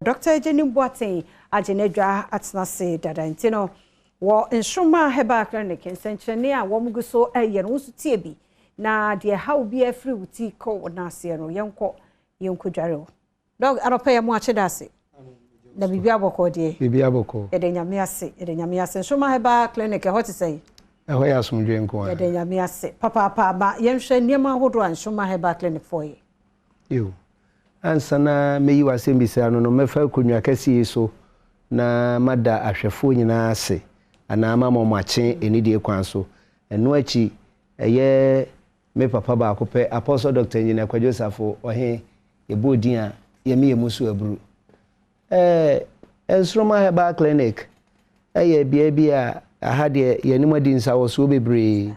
Dr. Jenny Boateng ajenedwa atnase dada ntino wo Nsonoma Herbal Clinic nsenchene a wo mugu so eye no so tie bi na de how bi afri wuti ko na ase no yenko dware dog aropa ya mu acheda ase na bibi aboko de bibi aboko e de nyame ase Nsonoma Herbal Clinic e hot say ho ya asomdwe nko e de nyame ase papa ba yenhwe niam ahodo an Nsonoma Herbal Clinic for ye yo ansana meyi wasembisa no mefa konwa kase so na mada ahwefo nyina ase ana mama mache enidie kwan so eno achi eye me papa ba akopɛ apostle Dr. Engineer Kwadwosafo ohe ebodin a yemi yemusu aburu Nsonoma Herbal Clinic eye bia a ahade yenimadi nsa wo so bebre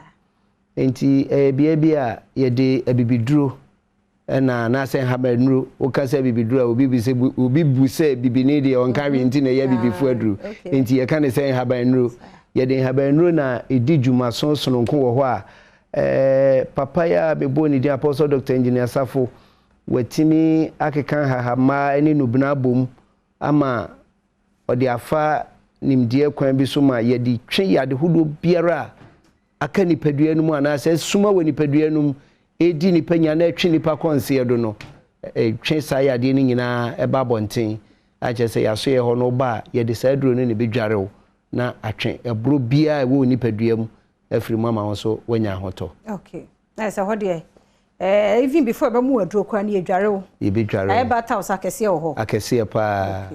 enti bia yede abibiduro na say habanru okase bibidura obi bu say bibini de onkawe nti na ya bibifu aduru enti ye kan say habanru ye de habanru na edi djuma sonko wo ho a papa ya bebo ni di apostle Dr. Engineer Safo watimi akekan hahama eni nubna bom ama odi afa nimdie kwan bi so ma ye di twe yade hudo biara aka ni padua no mu ana say suma woni padua no edi ni panya na atwi nipa konse edo no twe sai ade ni nyina eba bonten a che se yaso ye ho no ba ye de sai duro no ne bedwarew na atwe ebro bia e wo nipadua mu afiri mama ho so wanya hoto okay na se ho de even before ba mu aduro kwa na edwarew ye bedwarew e ba taw sakese ho akese pa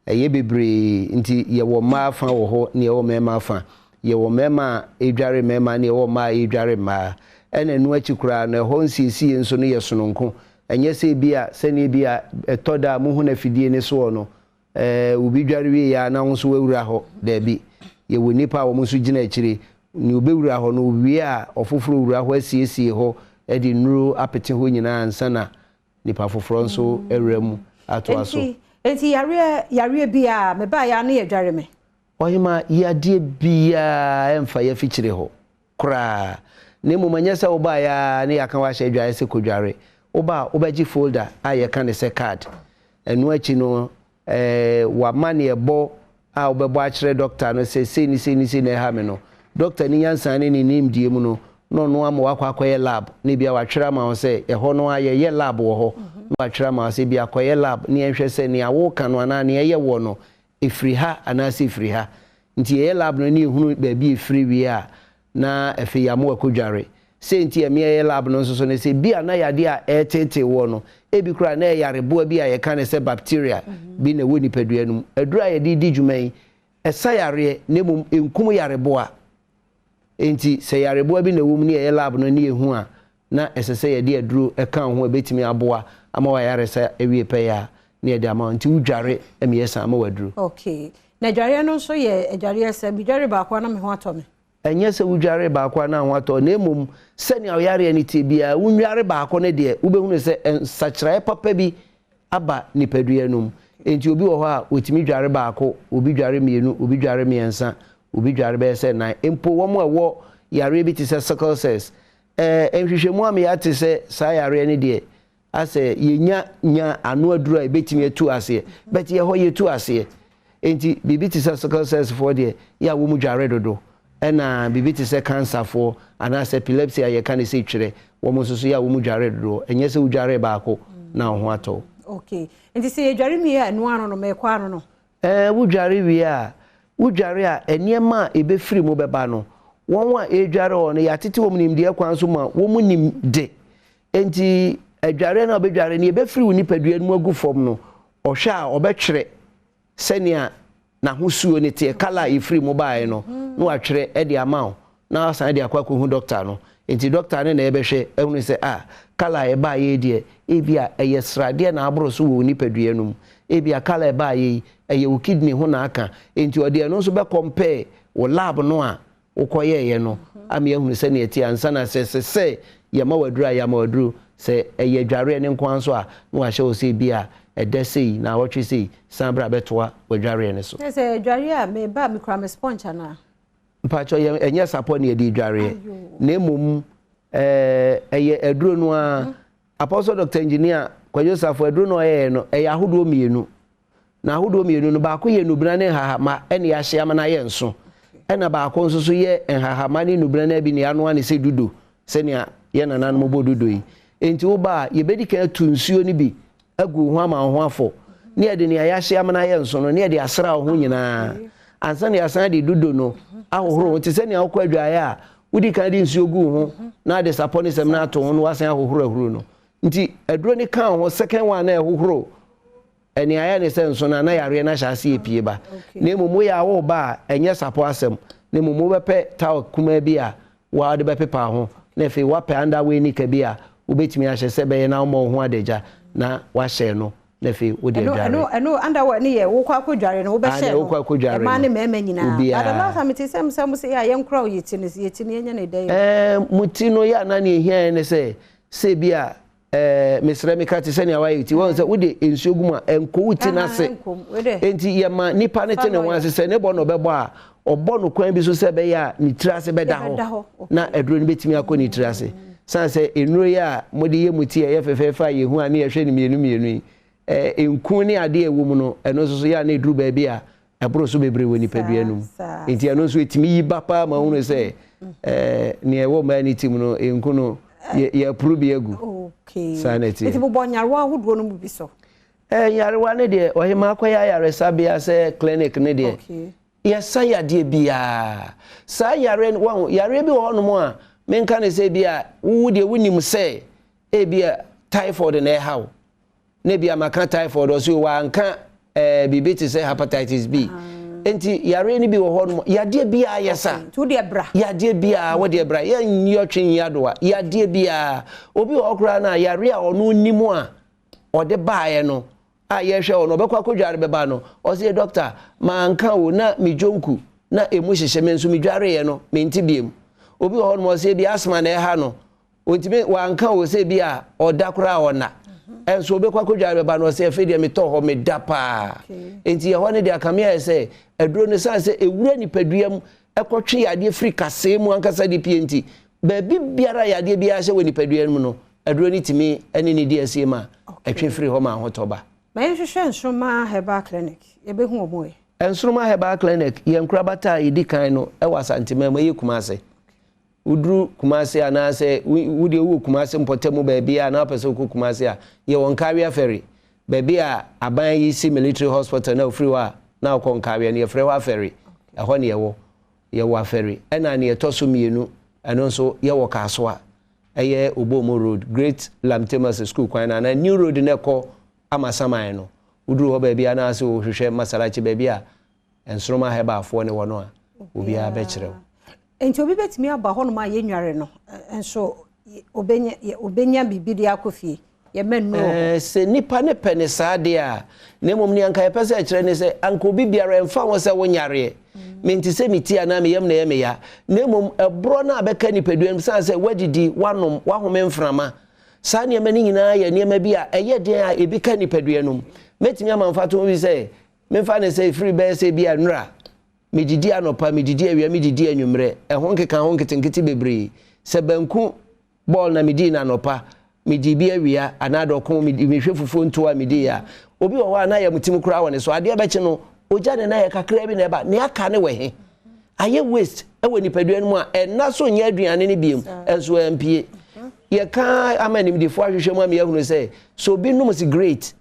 ye bebre nti ye wo ma fa wo ho ne ye wo mema fa ye wo mema edware mema ne ye wo ma edware ma ene no achikura na ho nsisi enso no yesononko enye se bia sene bia etoda muhu na fidie ne so no ubi dware wi ya na nso wawura ho da bi ye woni pa wo musu gina akire ni obewura ho no wi a ofoforo wura ho asiesie ho edi nuru apete ho nyina ansana nipa foforo nso ewremu ato aso enti yare bia me ba ya na ye dware me oyima yade bia emfa ya fichire ho kra ne mumanyesa oba ya ne yakan wa hye dware se kodware oba obaji folder a ye kan se card enu achi no wa mane ebo a obebo a kire doctor no se ni na ha me no doctor ni yansan ne ni nimdie mu no no ama wakwakoye lab ne bia wa twera ma ho se ho no aye lab wo ho wa twera ma se bia koye lab ne enhwe se ne awo kan no na ne ye wo no efri ha ana se efri ha nti ye lab no ne hunu ba bi efri wi a na efe ya mo akodware se nti eme ye lab no so ne se bia na yade a etete wo no ebi kura na yarebo bia ye kan se bacteria bi na woni padua no adura ye di djuman esa yare ne mum enkum yarebo a enti se yarebo bi na wom ne ye lab no ne ehu a na esese ye de aduro ekan ho betimi aboa ama wa yare sa ewie pe ya ne de ama nti udware eme ye sa ama waduro okay na dware no so ye adware se bi dware ba kwa na me ho atome enye se wudware baako na anwato na emom sene oyare ni tebia wunware baako ne de ubehunu se sachirae papa bi aba nipadua num enti obi wo ho a otimi dware baako obi dware mienu obi dware miensa obi dware be se na empo wo mo ewo yare bi ti se sickle cells enhwehwemu am ya ti se sa yare ne de ase yenya anu adura ebetimi etu ase bet ye ho yetu ase enti bibi ti se sickle cells for de ya wo mu dware dodo ena bibi ti se cancer for anase epilepsy aye kan se twere wo mo soso ya wo mu dware do enye se udware baako na ho ato okay nti se dware mi ya no ano no me kwa ano no wudware wi a wudware a eniema ebe firi mo beba no won wa edware o no ya tete wo nim de kwan so ma wo mu nim de enti edware na obedware ne ebe firi wo nipadua no agu fom no ohwa a obetwere senia na husuo ne te kala ifri mobile no no atwere e de amount na asan de akwa ko hu doctor no enti doctor ne na ebehwe ehunu se kala e ba ye de e bia eye srade na abro so wo nipadua no ebia kala e ba ye eye wo kidney ho na aka enti ode no so be compare wo lab no a wo koye ye no ame ehunu se ne eti ansa na se ye ma waduru se eye dware ne nkwan so a no ahye wo se bia edesei na wotwe sei sambra betoa wadware ne so se dware a me ba me kra me sponge na mpacho enye support ne di dware na emom eye eduro no a apostle Dr. Engineer Kwadwosafo eduro no ye no eye ahodo mienu na ahodo mienu no ba ko ye nubra ne hahama ene ya hye ama na ye nso ena ba ko nso so ye hahama ne nubra na bi ne ano ane se dudu se ne ye nana no bo dudu yi enti wo ba ye bedi ka tu nsuo ni bi agu ho ama ho afo ne ye de ne ya hye ama na ye nso no ne ye de asra ho nyina ansa ne asan de dudu no ahohoro te se ne akwa adwaye a wudi kan de nsuo gu ho na de saponi sem na to ho no wasan ahohoro no nti aduro ni kan ho second one na ahohoro eni aya ne se nso na yare na hyase epie ba na emumu ya wo ba enye sapo asem na emumu bepe taw kuma bi a wa de bepe pa ho na fe wa pe anda we ni ka bi a ubetimi a hyese be na mo ho adeja na wa hye no na fe wo de adware eno anda wa ni ye wo kwa kodware no wo be hye wo kwa kodware ma ne mema nyina ada la sa meti sem se ya ye nkra o yeti ne nya ne dey mutino ya na ne hia ne se bi a Mr. Mikati sene awayiti won se wode ensuoguma enko wuti na se enti yema nipa ne tene won se ne bo no bebo a obo no kwan bi so se be ya ni tirase be da ho na eduro ni betimi akoni tirase san se enuro ya mode ye muti ye fefefa ye hu ani ye hwe ni mienu enku ni ade ewo mu no eno so ya na eduru ba bi a ebro so bebre woni padua num enti eno so etimi yi bapa ma hu se ni ewo ma ni tim no enku no ye probi egu sanity eti bo nyarewa hodo no bi so nyarewa ne de ohima akoya yare sabia se clinic ne de ye saya de bia sa yare won yare bi wo no mo a menka ne se bia wu de wunim se e bia typhoid na hawo ne bia maka typhoid o so wa nka bibi ti se hepatitis B enti yare ni bi wo ho no yade bia yesa tu de bra yade bia wo de bra ya nyo twen yadoa yade bia obi okra na yare a ono nimu a ode baaye no a ye hwe ono bekwa kodware beba no o se doctor ma nka wo na mijonku na emu hyehye me nso midware ye no menti biem obi ho no se bia asma na ha no ontime wa nka wo se bia oda kra ona enso obekwa kodware beba no se afede me to ho me dapa enti ye ho ne de akamia se aduro ne sanse ewura nipaduam ekotwe yade firi kase mu ankasa de pienti ba bibiara yade bia hye woni paduam no aduro ni timi ene ne di asie ma etwe firi ho ma hotoba ma yehwehwe Nsonoma Herbal Clinic yebehu omoe Nsonoma Herbal Clinic ye nkrabata yedi kan no e wasantema ma ye kumase udru kumase anase wudi wu kumase mpotemu ba bia na pese ku kumase a ye won Carrier Ferry ba bia aban yi si military hospital na ofri wa na okon Carrier ne frɛ wa ferry ɛhɔ ne ye wo ferry ɛna ne etoso mienu ɛno nso ye wo kasoa ɛyɛ Obomo Road Great Lamtemas School kwan na New Road ne kɔ amasaman no udru ho ba bia na ase wo hwehwɛ masalachi ba bia Nsonoma Herbal fo ne wono a obi a be kyerɛw enti obi betimi aba ho no ma ye nware no enso obenya bibidi akofie ye menno se nipa ne pene saade a ne mom ne anka ye pese kyerɛ ne se anka obi biara mfa wo se wo nyare menti se miti ana me yam na ye me ya ne mom ebro na abeka nipaduam san se wadidi wanom wahome mframa sa ne ma ni nyina ye ne ma bi a eye den a ebi ka nipaduanum metimi amamfa to bi se memfa ne se free be se bi anura medidi anopa medidi awia medidi anwumre ehon keka hon ketenkete bebre se banku ball na medidi na anopa medibi awia anado kon mehwe fufu ntoa medi ya obi wo wa na ya mutim kura woni so ade abeche no oja ne na ya kakra bi na eba ne aka ne we he aye waste e we nipadua mu a enna so nya aduane ne biem enso ampie ye ka amani mdifo ahwehwe mu am ya hunu se so bi num si great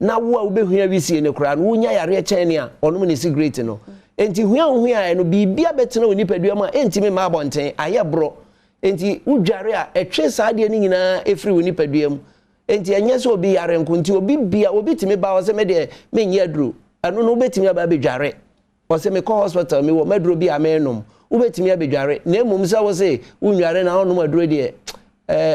na wo a obehua wisie ne kura no wonya yare chen ne a onum ne si great no enti hua no bibia betena woni nipadua mu a entimi ma abonten aye bro enti udware a etwe saade ni nyina efiri woni paduam enti enye so obi yare nkonti obi bia obi timi ba wo se me de menye aduro anu no obetimi aba bedware wo se me ko hospital me wo maduro bi amenom obetimi abedware na emom se wo se unware na onum aduro de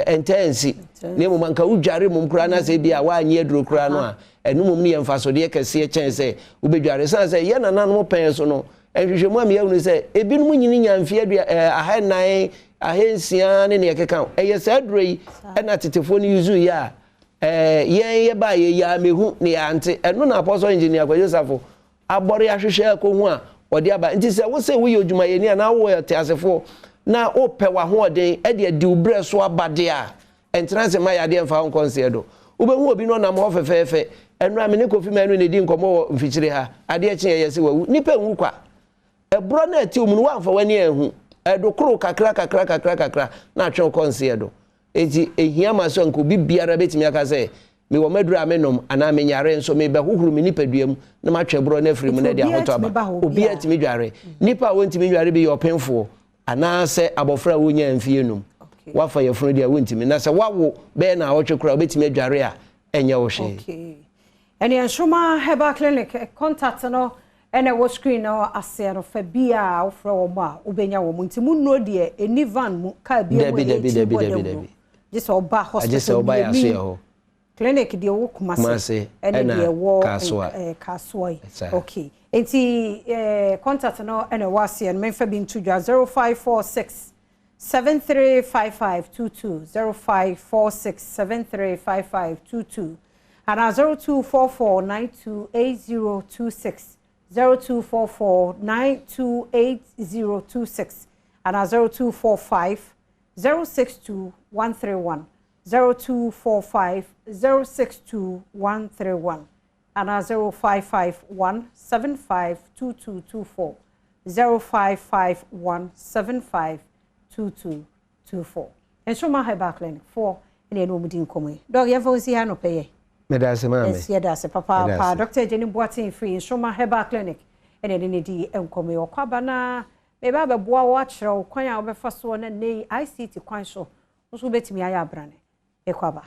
entensi na emom anka udware mom kura na se bia wa anye aduro kura no a enumom ne yemfa so de kese chen se obedware san se ye na nanom pen so no enhwehwemu am yahunu se ebinum nyini nyamfie ahenan ahensia ne ne keka eye saduro yi na tetefo ne yuzu ya ye ba ye ya mehu ne ante eno na apostle engineer kwa Joseph abore ahwehwe akohu a ode aba nti se wo se wo yodwuma ye ne na wo te asefo na ope wa ho oden e de adi ubre so abade a entrance ma ya de mfa ho konse do Ubehu obi no nam ho fefefe. Enra me ne kofi manu ne di nkomo mfikyire ha. Ade a kyen yesi wawu. Nipa hu kwa. Ebro na ati omu no wamfa wani ehu. Edokoro kakra na atwen konse edo. Eti ehia maso nko bibiara betimi aka se me wo maduru amenom ana menyare nso me be hohuru me nipaduam na matwe bro na afiri mu na dia hoto aba obi atimi dware nipa wontimi dware bi yopenfo ana se abofra wonya amfie num wafa yefunu dia wontimi na se wawo be na awotwe kura obetimi dware a enye wo hwe okay ene Nsonoma Herbal Clinic contact no ene wo screen no ase no fa bia ofra wo ma obenya wo mu ntimu no de eni van mu ka bia wo debi this oba hospital ajese oba ya so ho clinic de wo kumase ene de wo kasoi okay enti contact no ene wase en menfa bi ntudwa 0546 735522 0546 735522 and 0244928026 0244928026 and 0245 062131 0245 062131 and 0551752224 0551752224 Nsonoma Herbal Clinic for ene no mudi nkomo dog ye vonsi ha no peye medase mama yes ye dase papa pa Dr. Jenny Boatin free Nsonoma Herbal Clinic ene ne di enkomo okwaba na me ba be boa wo akere kwan a wo be fa so na nei ICT kwan so so betimi aya abrane ekwaba